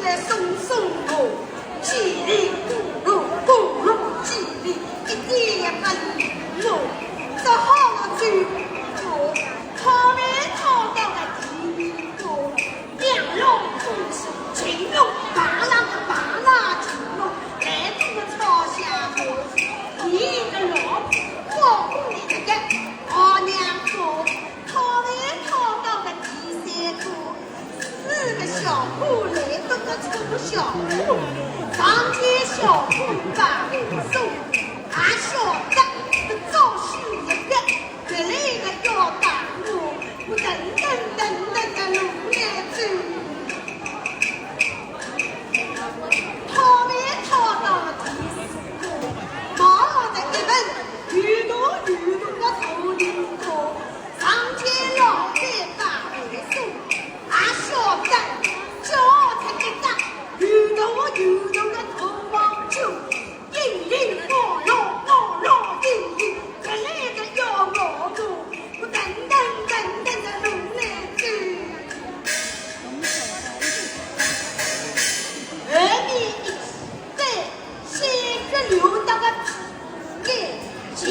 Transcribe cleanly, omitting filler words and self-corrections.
在松松路，几里不路不路几里，一点也不路，这好了去路，他们讨到了第一路，两路不起，青龙拔浪的拔啦青龙，来中的朝下河，你的老婆，我姑你这个二娘子，他们讨到了第三个。四个小铺来都个臭小铺，当天小铺把我送，俺晓得早许一个，这里个要打我等的路来走，他们讨到了第四个，毛的一本雨多的头领头，上天老爷把我送。俺晓得，叫他给他遇到的头王球，一零我老一零，这里个要我做，我等的路来走。而你在先个留到个皮给前